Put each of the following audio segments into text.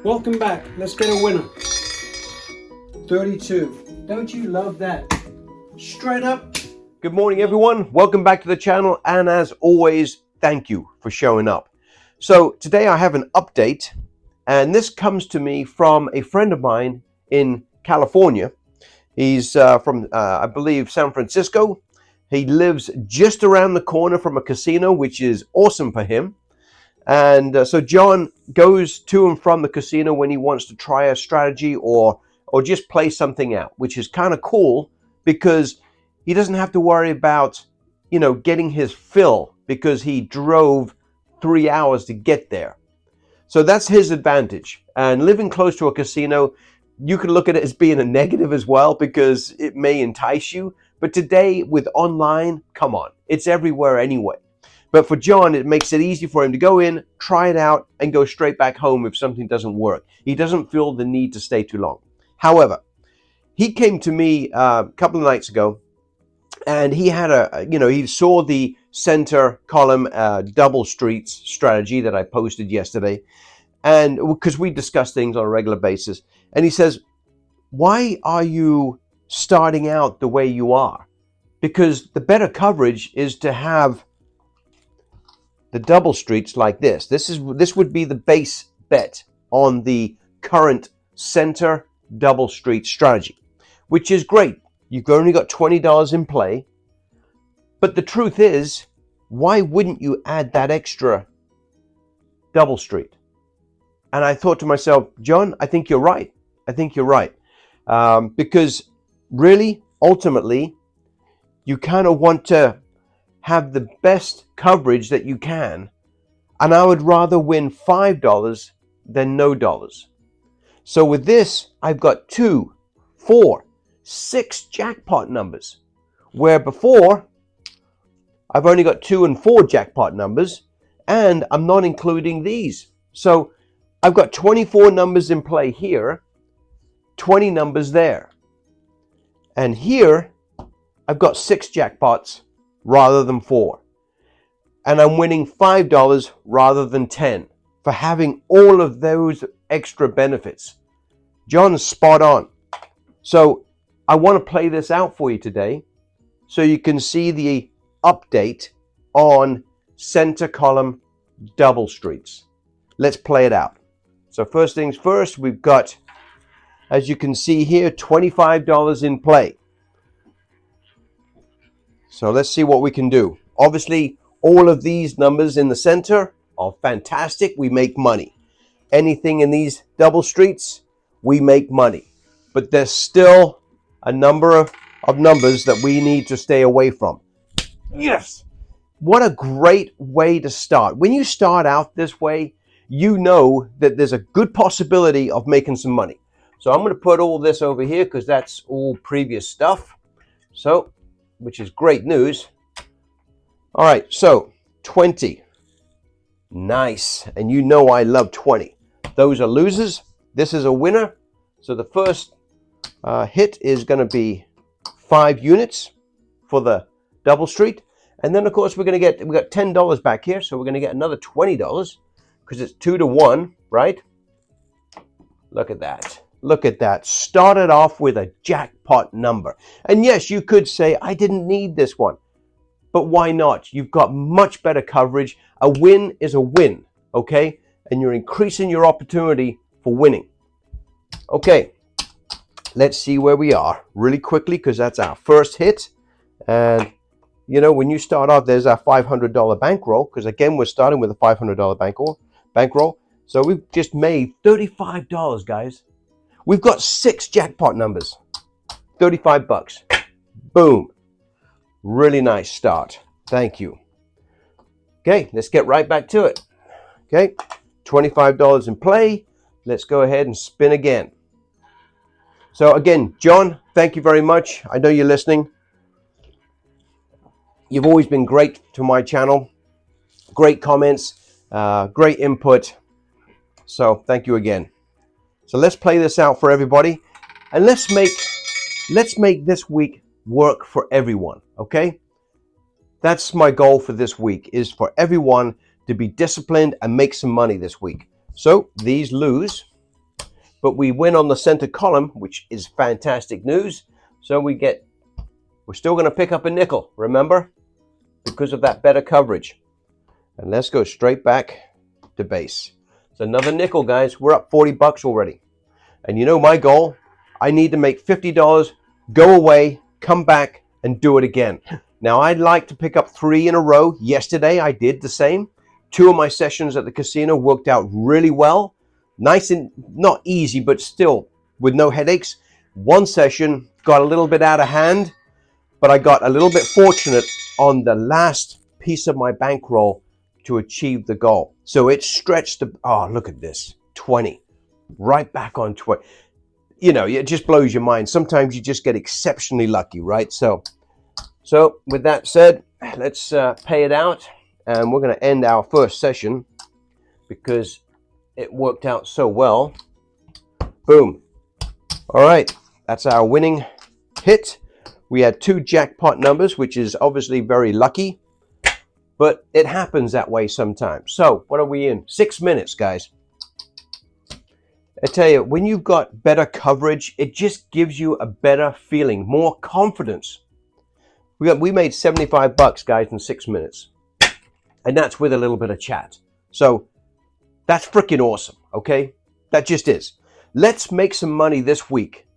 Welcome back. Let's get a winner. 32. Don't you love that? Straight up. Good morning, everyone. Welcome back to the channel. And as always, thank you for showing up. So today I have an update, and this comes to me from a friend of mine in California. He's from, I believe, San Francisco. He lives just around the corner from a casino, which is awesome for him. And so John goes to and from the casino when he wants to try a strategy or just play something out, which is kind of cool because he doesn't have to worry about, getting his fill because he drove 3 hours to get there. So that's his advantage. And living close to a casino, you can look at it as being a negative as well because it may entice you. But today with online, come on, it's everywhere anyway. But for John, it makes it easy for him to go in, try it out, and go straight back home if something doesn't work. He doesn't feel the need to stay too long. However, he came to me a couple of nights ago, and he had he saw the center column double streets strategy that I posted yesterday, and because we discuss things on a regular basis, and he says, "Why are you starting out the way you are? Because the better coverage is to have the double streets like this. This would be the base bet on the current center double street strategy, which is great. You've only got $20 in play, but the truth is, why wouldn't you add that extra double street?" And I thought to myself, John, I think you're right. Because really, ultimately, you kind of want to have the best coverage that you can, and I would rather win $5 than no dollars. So with this, I've got 2, 4, 6 jackpot numbers, where before I've only got 2 and 4 jackpot numbers, and I'm not including these. So I've got 24 numbers in play here, 20 numbers there, and here I've got 6 jackpots rather than 4, and I'm winning $5 rather than 10 for having all of those extra benefits. John's spot on. So I want to play this out for you today so you can see the update on center column double streets. Let's play it out. So first things first, we've got, as you can see here, $25 in play. So let's see what we can do. Obviously, all of these numbers in the center are fantastic. We make money. Anything in these double streets, we make money. But there's still a number of numbers that we need to stay away from. Yes! What a great way to start. When you start out this way, you know that there's a good possibility of making some money. So I'm going to put all this over here because that's all previous stuff. So, which is great news. All right, so 20. Nice. And you know I love 20. Those are losers. This is a winner. So the first hit is going to be 5 units for the double street. And then, of course, we got $10 back here. So we're going to get another $20 because it's 2 to 1, right? Look at that. Look at that. Started off with a jackpot number. And yes, you could say, I didn't need this one. But why not? You've got much better coverage. A win is a win, okay? And you're increasing your opportunity for winning. Okay, let's see where we are really quickly because that's our first hit. And, when you start off, there's our $500 bankroll because, again, we're starting with a $500 bankroll. So we've just made $35, guys. We've got 6 jackpot numbers, $35. Boom. Really nice start. Thank you. Okay, let's get right back to it. Okay, $25 in play. Let's go ahead and spin again. So again, John, thank you very much. I know you're listening. You've always been great to my channel. Great comments, great input. So thank you again. So let's play this out for everybody, and let's make this week work for everyone, okay? That's my goal for this week, is for everyone to be disciplined and make some money this week. So these lose. but we win on the center column, which is fantastic news. So we're still going to pick up a nickel, remember, because of that better coverage. And let's go straight back to base. It's another nickel, guys. We're up 40 bucks already. And you know my goal, I need to make $50, go away, come back, and do it again. Now, I'd like to pick up 3 in a row. Yesterday, I did the same. 2 of my sessions at the casino worked out really well. Nice and not easy, but still with no headaches. 1 session got a little bit out of hand, but I got a little bit fortunate on the last piece of my bankroll to achieve the goal. So it stretched the, oh, look at this, 20. Right back on 20. You know, it just blows your mind. Sometimes you just get exceptionally lucky, right? So with that said, let's pay it out. And we're going to end our first session because it worked out so well. Boom. All right. That's our winning hit. We had 2 jackpot numbers, which is obviously very lucky. But it happens that way sometimes. So what are we in? 6 minutes, guys. I tell you, when you've got better coverage, it just gives you a better feeling, more confidence. We made 75 bucks, guys, in 6 minutes. And that's with a little bit of chat. So that's freaking awesome, okay? That just is. Let's make some money this week.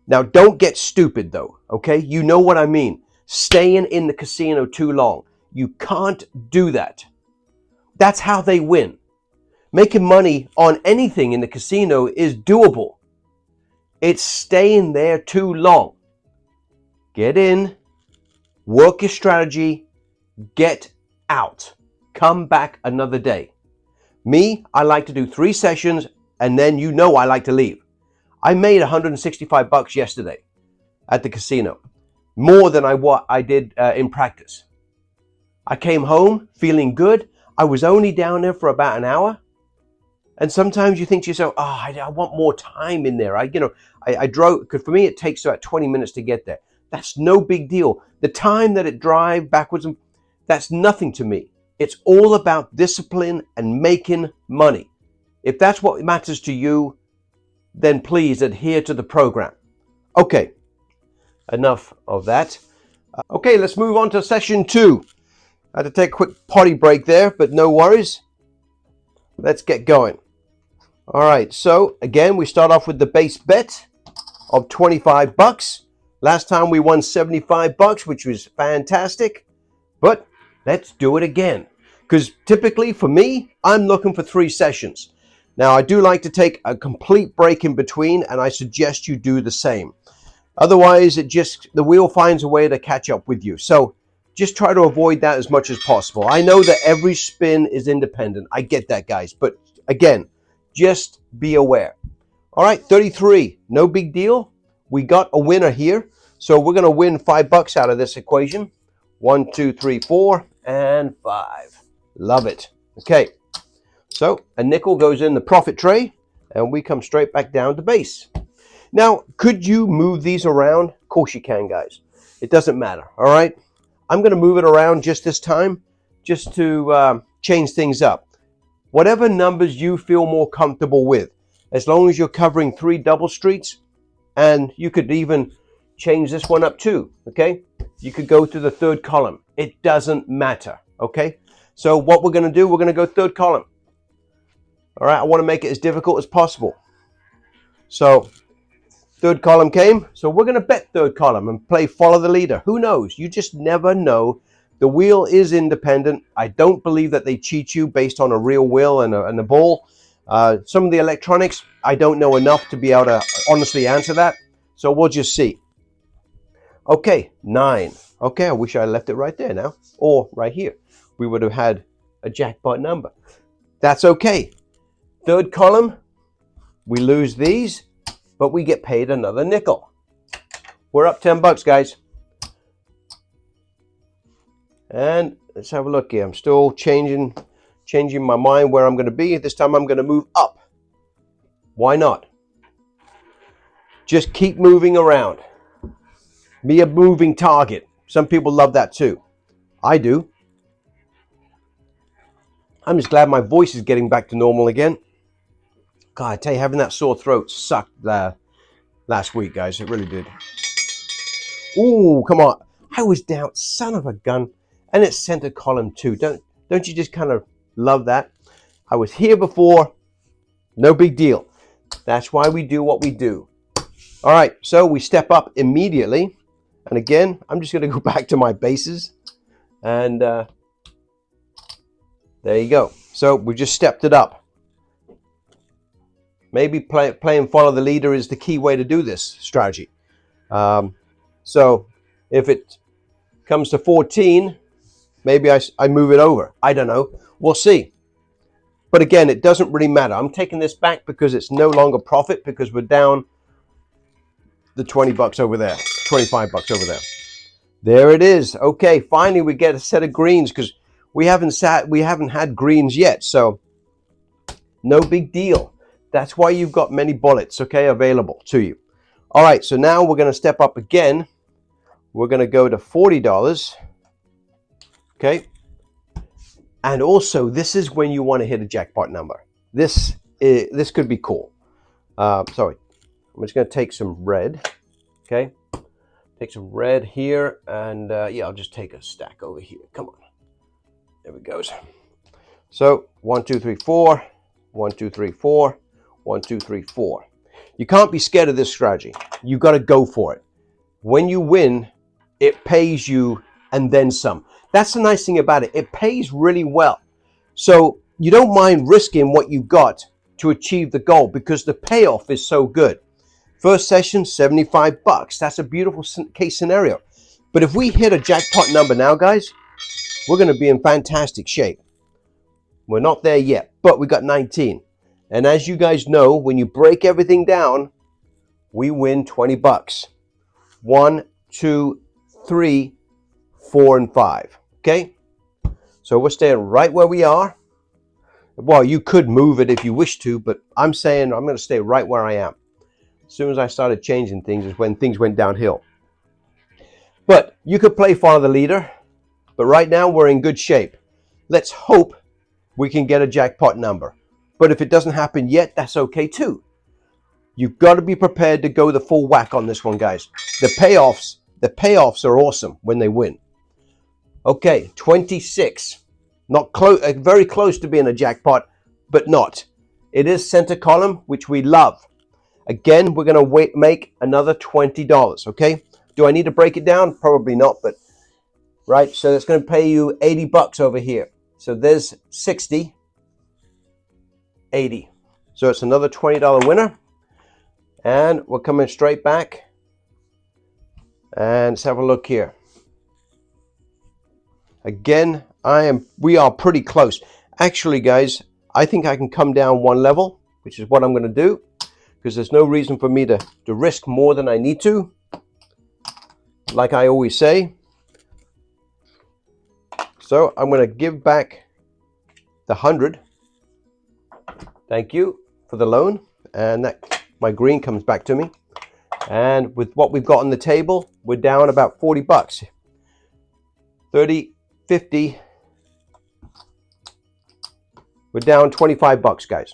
Now, don't get stupid, though, okay? You know what I mean. Staying in the casino too long. You can't do that. That's how they win. Making money on anything in the casino is doable. It's staying there too long. Get in, work your strategy, get out. Come back another day. Me, I like to do 3 sessions, and then you know I like to leave. I made 165 bucks yesterday at the casino. More than what I did in practice. I came home feeling good. I was only down there for about an hour. And sometimes you think to yourself, oh, I want more time in there. I drove, because for me, it takes about 20 minutes to get there. That's no big deal. The time that it drive backwards, that's nothing to me. It's all about discipline and making money. If that's what matters to you, then please adhere to the program. Okay, enough of that. Okay, let's move on to session 2. I had to take a quick potty break there, but no worries. Let's get going. All right, so again, we start off with the base bet of 25 bucks. Last time we won 75 bucks, which was fantastic. But let's do it again. Because typically for me, I'm looking for 3 sessions. Now, I do like to take a complete break in between, and I suggest you do the same. Otherwise, the wheel finds a way to catch up with you. So just try to avoid that as much as possible. I know that every spin is independent. I get that, guys. But again, just be aware. All right, 33, no big deal. We got a winner here. So we're going to win 5 bucks out of this equation. 1, 2, 3, 4, and 5. Love it. Okay, so a nickel goes in the profit tray, and we come straight back down to base. Now, could you move these around? Of course you can, guys. It doesn't matter, all right? I'm going to move it around just this time, just to change things up. Whatever numbers you feel more comfortable with, as long as you're covering 3 double streets, and you could even change this one up too, okay? You could go to the 3rd column. It doesn't matter, okay? So what we're going to do, we're going to go 3rd column. All right, I want to make it as difficult as possible. So 3rd column came, so we're going to bet 3rd column and play follow the leader. Who knows? You just never know. The wheel is independent. I don't believe that they cheat you based on a real wheel and a ball. Some of the electronics, I don't know enough to be able to honestly answer that. So we'll just see. Okay, 9. Okay, I wish I left it right there now. Or right here. We would have had a jackpot number. That's okay. 3rd column, we lose these, but we get paid another nickel. We're up 10 bucks, guys. And let's have a look here. I'm still changing my mind where I'm going to be. This time I'm going to move up. Why not? Just keep moving around. Be a moving target. Some people love that too. I do. I'm just glad my voice is getting back to normal again. God, I tell you, having that sore throat sucked last week, guys. It really did. Ooh, come on. I was down, son of a gun. And it's center column too. Don't you just kind of love that? I was here before. No big deal. That's why we do what we do. All right, so we step up immediately. And again, I'm just going to go back to my bases. And there you go. So we just stepped it up. Maybe playing follow the leader is the key way to do this strategy. So if it comes to 14, maybe I move it over. I don't know. We'll see. But again, it doesn't really matter. I'm taking this back because it's no longer profit because we're down the 20 bucks over there, 25 bucks over there. There it is. Okay, finally we get a set of greens because we haven't had greens yet. So no big deal. That's why you've got many bullets, okay, available to you. All right, so now we're going to step up again. We're going to go to $40. Okay. And also, this is when you want to hit a jackpot number. This could be cool. Sorry. I'm just going to take some red. Okay. Take some red here. And yeah, I'll just take a stack over here. Come on. There we go. So 1, 2, 3, 4. 1, 2, 3, 4. 1, 2, 3, 4. You can't be scared of this strategy. You got to go for it. When you win, it pays you and then some. That's the nice thing about it. It pays really well. So you don't mind risking what you got to achieve the goal because the payoff is so good. First session, 75 bucks. That's a beautiful case scenario. But if we hit a jackpot number now, guys, we're going to be in fantastic shape. We're not there yet, but we got 19. And as you guys know, when you break everything down, we win 20 bucks. 1, 2, 3, 4, and 5. Okay? So we're staying right where we are. Well, you could move it if you wish to, but I'm saying I'm going to stay right where I am. As soon as I started changing things is when things went downhill. But you could play follow the leader, but right now we're in good shape. Let's hope we can get a jackpot number. But if it doesn't happen yet, that's okay too. You've got to be prepared to go the full whack on this one, guys. The payoffs are awesome when they win. Okay, 26. Not close, very close to being a jackpot, but not. It is center column, which we love. Again, we're going to make another $20, okay? Do I need to break it down? Probably not, but right, so that's going to pay you 80 bucks over here. So there's 60, 80. So it's another $20 winner. And we're coming straight back. And let's have a look here. Again, we are pretty close. Actually, guys, I think I can come down one level, which is what I'm going to do, because there's no reason for me to risk more than I need to. Like I always say. So I'm going to give back the 100. Thank you for the loan. And that my green comes back to me. And with what we've got on the table, we're down about 40 bucks. 30, 50. We're down 25 bucks, guys.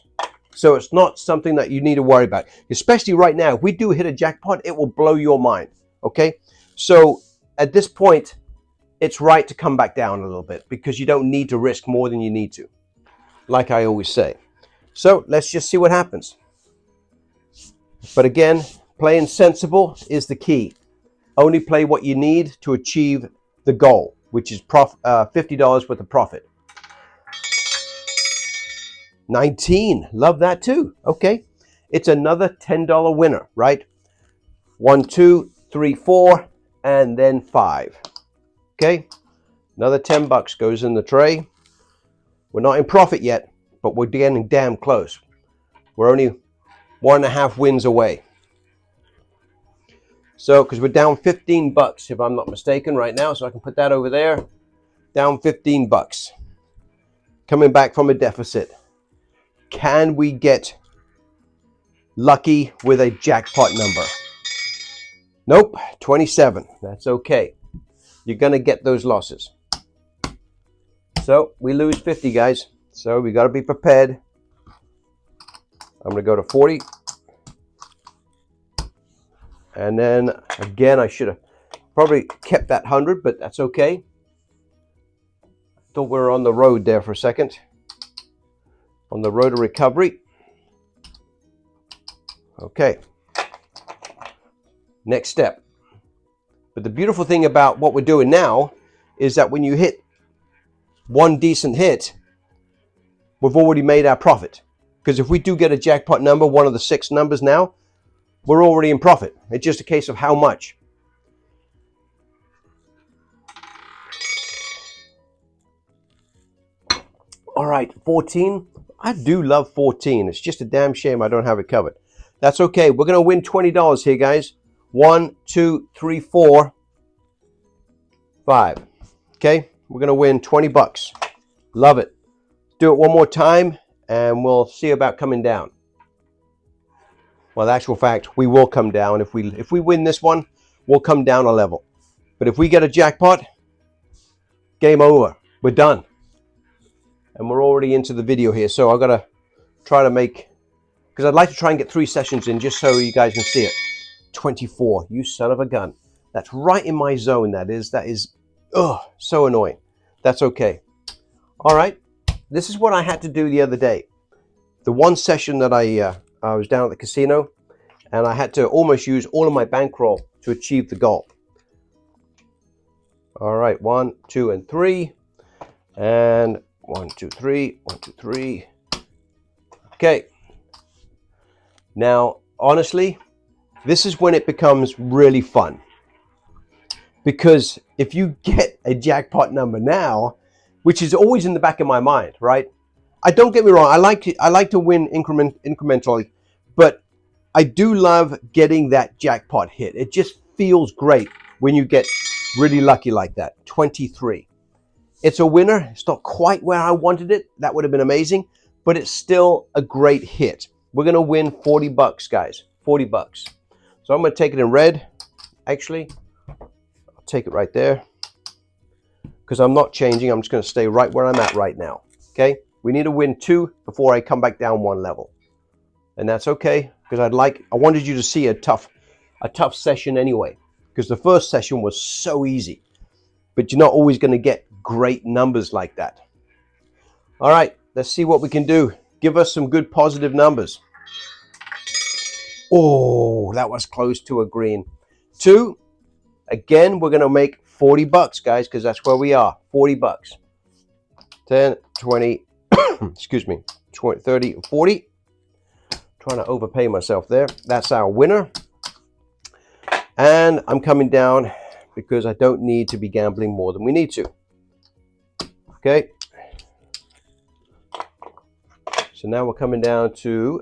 So it's not something that you need to worry about. Especially right now, if we do hit a jackpot, it will blow your mind. Okay? So at this point, it's right to come back down a little bit because you don't need to risk more than you need to. Like I always say. So let's just see what happens. But again, playing sensible is the key. Only play what you need to achieve the goal, which is $50 worth of profit. 19. Love that too. Okay. It's another $10 winner, right? 1, 2, 3, 4, and then 5. Okay. Another 10 bucks goes in the tray. We're not in profit yet, but we're getting damn close. We're only 1.5 wins away. So, because we're down 15 bucks, if I'm not mistaken, right now. So I can put that over there. Down 15 bucks. Coming back from a deficit. Can we get lucky with a jackpot number? Nope, 27. That's okay. You're going to get those losses. So we lose 50, guys. So we got to be prepared. I'm going to go to 40. And then again, I should have probably kept that 100, but that's okay. Thought we were on the road there for a second. On the road to recovery. Okay. Next step. But the beautiful thing about what we're doing now is that when you hit one decent hit, we've already made our profit. Because if we do get a jackpot number, one of the 6 numbers now, we're already in profit. It's just a case of how much. All right, 14. I do love 14. It's just a damn shame I don't have it covered. That's okay. We're going to win $20 here, guys. 1, 2, 3, 4, 5. Okay, we're going to win 20 bucks. Love it. Do it one more time, and we'll see about coming down. Well, the actual fact, we will come down. If we win this one, we'll come down a level. But if we get a jackpot, game over. We're done. And we're already into the video here, so I've got to try to make, because I'd like to try and get 3 sessions in just so you guys can see it. 24, you son of a gun. That's right in my zone, that is, so annoying. That's okay. All right, this is what I had to do the other day. The one session that I was down at the casino, and I had to almost use all of my bankroll to achieve the goal. All right, 1, 2, and 3, and 1, 2, 3, 1, 2, 3. Okay. Now, honestly, this is when it becomes really fun. Because if you get a jackpot number now, which is always in the back of my mind, right? Don't get me wrong, I like to win incrementally, but I do love getting that jackpot hit. It just feels great when you get really lucky like that. 23. It's a winner. It's not quite where I wanted it. That would have been amazing, but it's still a great hit. We're going to win 40 bucks, guys. 40 bucks. So I'm going to take it in red. Actually, I'll take it right there because I'm not changing. I'm just going to stay right where I'm at right now. Okay? We need to win 2 before I come back down 1 level. And that's okay because I wanted you to see a tough session anyway, because the first session was so easy. But you're not always going to get great numbers like that. All right, let's see what we can do. Give us some good positive numbers. Oh, that was close to a green. 2. Again, we're going to make 40 bucks, guys, because that's where we are. 40 bucks. 10, 20, excuse me, 20, 30, 40. Trying to overpay myself there. That's our winner. And I'm coming down because I don't need to be gambling more than we need to. Okay. So now we're coming down to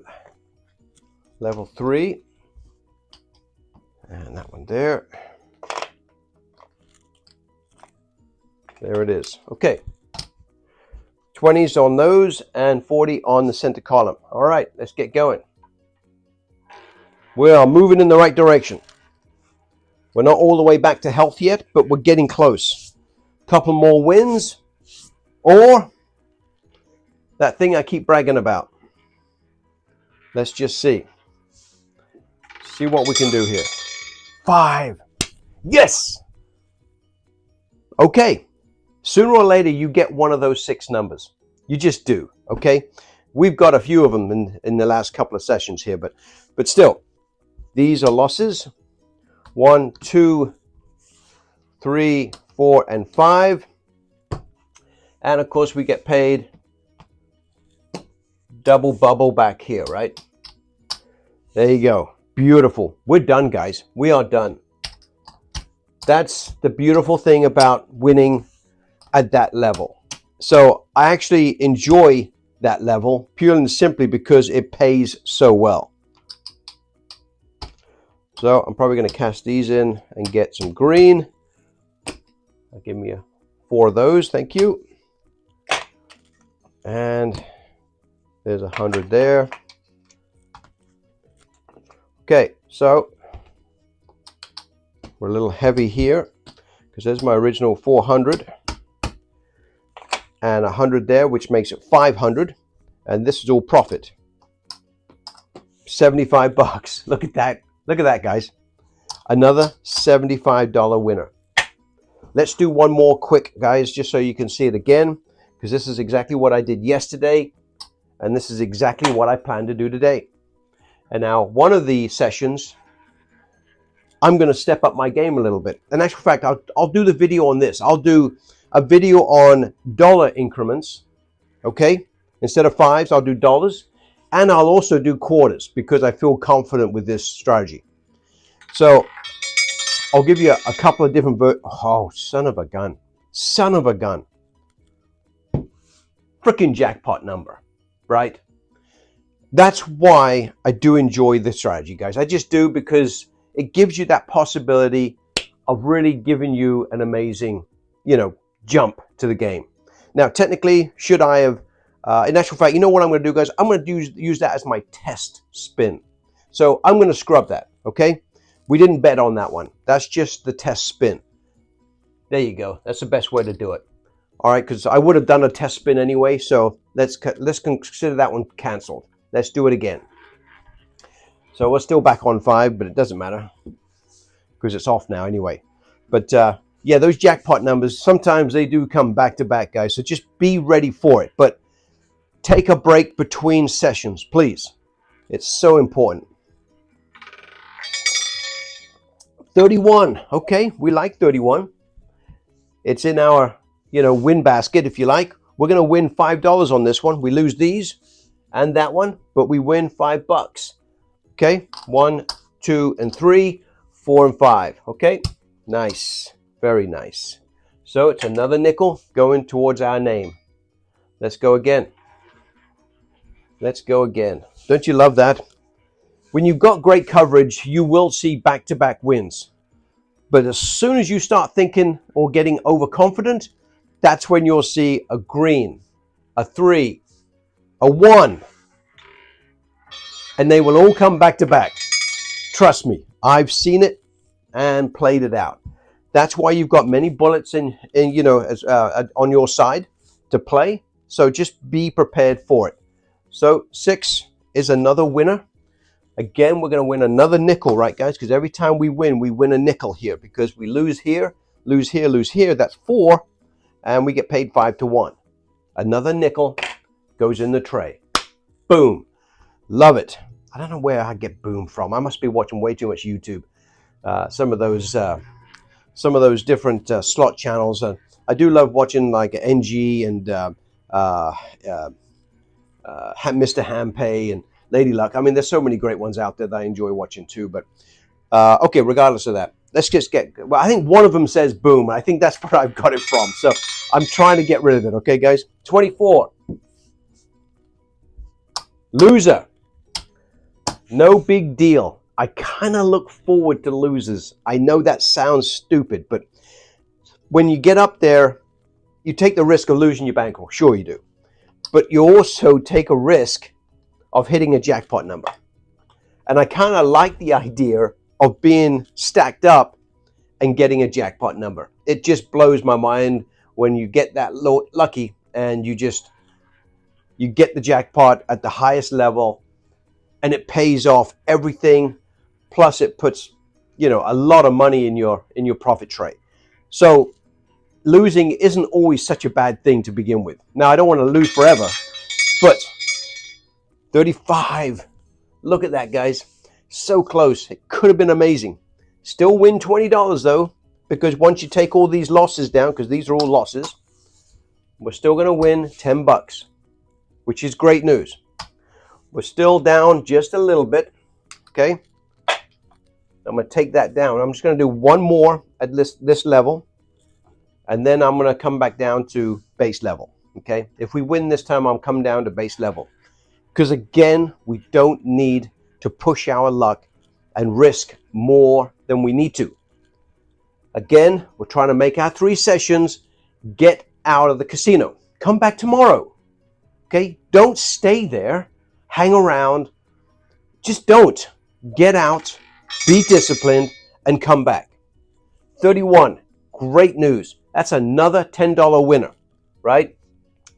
level 3. And that one there. There it is. Okay. 20s on those and 40 on the center column. All right, let's get going. We are moving in the right direction. We're not all the way back to health yet, but we're getting close. Couple more wins, or that thing I keep bragging about. Let's just see. See what we can do here. 5. Yes! Okay. Sooner or later, you get one of those 6 numbers. You just do, okay? We've got a few of them in the last couple of sessions here, but still, these are losses. 1, 2, 3, 4, and 5. And of course, we get paid double bubble back here, right? There you go. Beautiful. We're done, guys. We are done. That's the beautiful thing about winning at that level. So I actually enjoy that level purely and simply because it pays so well. So I'm probably going to cash these in and get some green. Give me 4 of those, thank you. And there's 100 there. Okay, so we're a little heavy here because there's my original 400 and 100 there, which makes it 500, and this is all profit. 75 bucks. Look at that. Look at that, guys. Another $75 winner. Let's do one more quick, guys, just so you can see it again, because this is exactly what I did yesterday, and this is exactly what I plan to do today. And now, one of the sessions, I'm going to step up my game a little bit. In actual fact, I'll do the video on this. I'll do a video on dollar increments, okay? Instead of fives, I'll do dollars, and I'll also do quarters because I feel confident with this strategy. So I'll give you a couple of different oh, son of a gun. Son of a gun. Freaking jackpot number, right? That's why I do enjoy this strategy, guys. I just do, because it gives you that possibility of really giving you an amazing, jump to the game. Now, technically, should I have, in actual fact, you know what I'm going to do, guys? I'm going to use that as my test spin. So I'm going to scrub that, okay? We didn't bet on that one. That's just the test spin. There you go. That's the best way to do it. All right, because I would have done a test spin anyway, so let's consider that one canceled. Let's do it again. So we're still back on 5, but it doesn't matter because it's off now anyway. But yeah, those jackpot numbers, sometimes they do come back to back, guys. So just be ready for it. But take a break between sessions, please. It's so important. 31. Okay, we like 31. It's in our, win basket, if you like. We're going to win $5 on this one. We lose these and that one, but we win $5. Okay, 1, 2, and 3, 4, and 5. Okay, nice, very nice. So it's another nickel going towards our name. Let's go again. Let's go again. Don't you love that? When you've got great coverage, you will see back-to-back wins. But as soon as you start thinking or getting overconfident, that's when you'll see a green, a 3, a 1. And they will all come back to back. Trust me, I've seen it and played it out. That's why you've got many bullets on your side to play. So just be prepared for it. So 6 is another winner. Again, we're going to win another nickel, right, guys? Because every time we win a nickel here. Because we lose here, lose here, lose here. That's 4. And we get paid 5 to 1. Another nickel goes in the tray. Boom. Love it. I don't know where I get boom from. I must be watching way too much YouTube. Some of those different slot channels. I do love watching like NG and Mr. Hampay and Lady Luck. I mean, there's so many great ones out there that I enjoy watching too. But okay, regardless of that, let's just get. Well, I think one of them says boom. I think that's where I've got it from. So I'm trying to get rid of it. Okay, guys. 24. Loser. No big deal. I kind of look forward to losers. I know that sounds stupid, but when you get up there, you take the risk of losing your bankroll. Sure you do. But you also take a risk of hitting a jackpot number. And I kind of like the idea of being stacked up and getting a jackpot number. It just blows my mind when you get that lucky and you get the jackpot at the highest level and it pays off everything. Plus it puts, a lot of money in your profit tray. So losing isn't always such a bad thing to begin with. Now, I don't want to lose forever, but 35. Look at that, guys. So close. It could have been amazing. Still win $20 though, because once you take all these losses down, because these are all losses, we're still going to win $10, which is great news. We're still down just a little bit. Okay. I'm going to take that down. I'm just going to do one more at this level, and then I'm going to come back down to base level. Okay. If we win this time, I'm coming down to base level. Because again, we don't need to push our luck and risk more than we need to. Again, we're trying to make our 3 sessions, get out of the casino. Come back tomorrow. Okay? Don't stay there. Hang around. Just don't. Get out, be disciplined, and come back. 31. Great news. That's another $10 winner, right?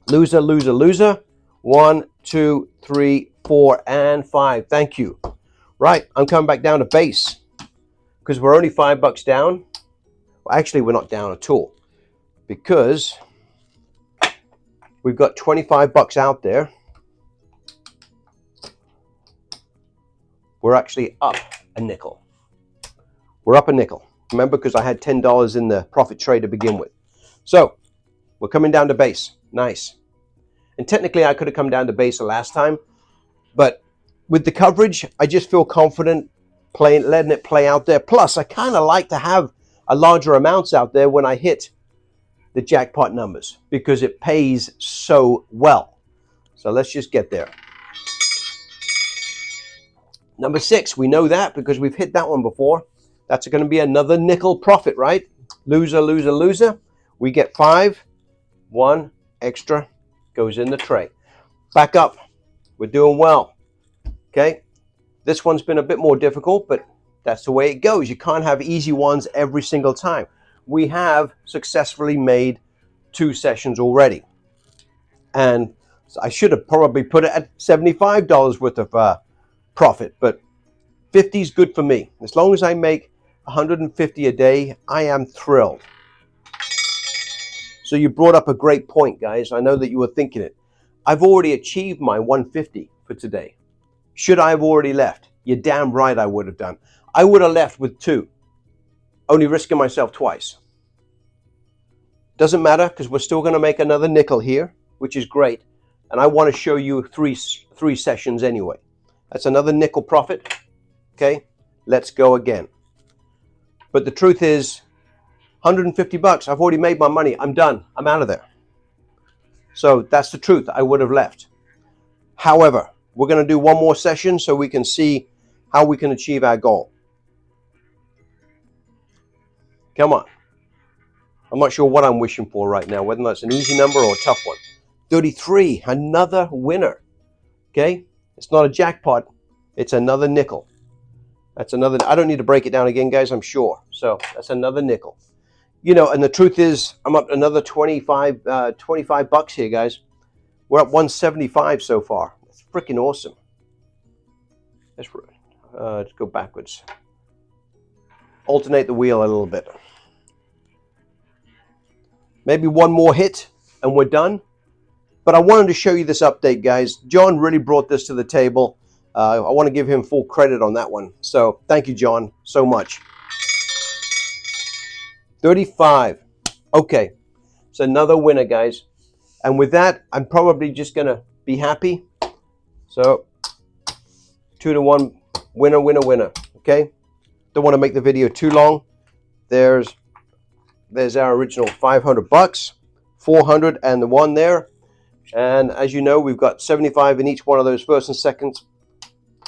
Loser, loser, loser. 1, 2, 3, 4, and 5. Thank you. Right, I'm coming back down to base because we're only $5 down. Well, actually, we're not down at all because we've got $25 out there. We're actually up a nickel. We're up a nickel. Remember, because I had $10 in the profit trade to begin with. So we're coming down to base. Nice. And technically, I could have come down to base the last time, but with the coverage, I just feel confident letting it play out there. Plus, I kind of like to have a larger amounts out there when I hit the jackpot numbers because it pays so well. So let's just get there. Number 6, we know that because we've hit that one before. That's going to be another nickel profit, right? Loser, loser, loser. We get 5. 1 extra goes in the tray. Back up. We're doing well. Okay. This one's been a bit more difficult, but that's the way it goes. You can't have easy ones every single time. We have successfully made 2 sessions already. And I should have probably put it at $75 worth of profit, but 50 is good for me. As long as I make 150 a day, I am thrilled. So you brought up a great point, guys. I know that you were thinking it. I've already achieved my 150 for today. Should I have already left? You're damn right I would have done. I would have left with 2, only risking myself twice. Doesn't matter because we're still going to make another nickel here, which is great. And I want to show you three sessions anyway. That's another nickel profit. Okay, let's go again. But the truth is, $150. I've already made my money. I'm done. I'm out of there. So that's the truth. I would have left. However, we're going to do one more session so we can see how we can achieve our goal. Come on. I'm not sure what I'm wishing for right now, whether that's an easy number or a tough one. 33, another winner. Okay, it's not a jackpot. It's another nickel. That's another. I don't need to break it down again, guys, I'm sure. So that's another nickel. You know, and the truth is, I'm up another $25 here, guys. We're up 175 so far. That's freaking awesome. Let's go backwards. Alternate the wheel a little bit. Maybe one more hit and we're done. But I wanted to show you this update, guys. John really brought this to the table. I want to give him full credit on that one. So thank you, John, so much. 35. Okay. It's another winner, guys. And with that, I'm probably just going to be happy. So 2-1, winner, winner, winner. Okay. Don't want to make the video too long. There's our original $500, 400 and the one there. And as you know, we've got 75 in each one of those first and seconds.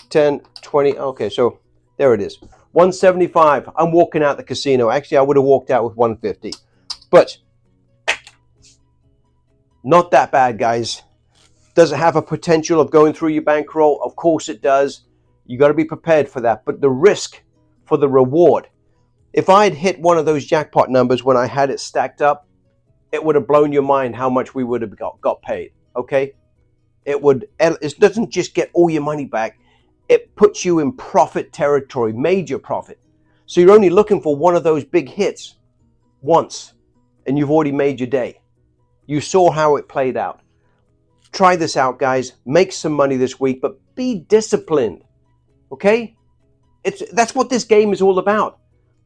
10, 20. Okay, so there it is. 175. I'm walking out the casino. Actually, I would have walked out with 150. But not that bad, guys. Does it have a potential of going through your bankroll? Of course it does. You got to be prepared for that. But the risk for the reward. If I had hit one of those jackpot numbers when I had it stacked up, it would have blown your mind how much we would have got paid. Okay? It doesn't just get all your money back. It puts you in profit territory, major profit. So you're only looking for one of those big hits once, and you've already made your day. You saw how it played out. Try this out, guys. Make some money this week, but be disciplined. Okay? That's what this game is all about.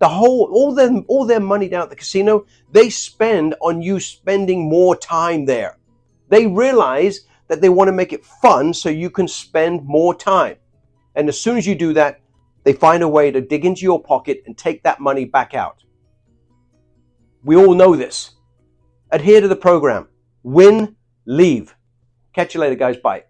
All their money down at the casino, they spend on you spending more time there. They realize that they want to make it fun so you can spend more time. And as soon as you do that, they find a way to dig into your pocket and take that money back out. We all know this. Adhere to the program. Win, leave. Catch you later, guys. Bye.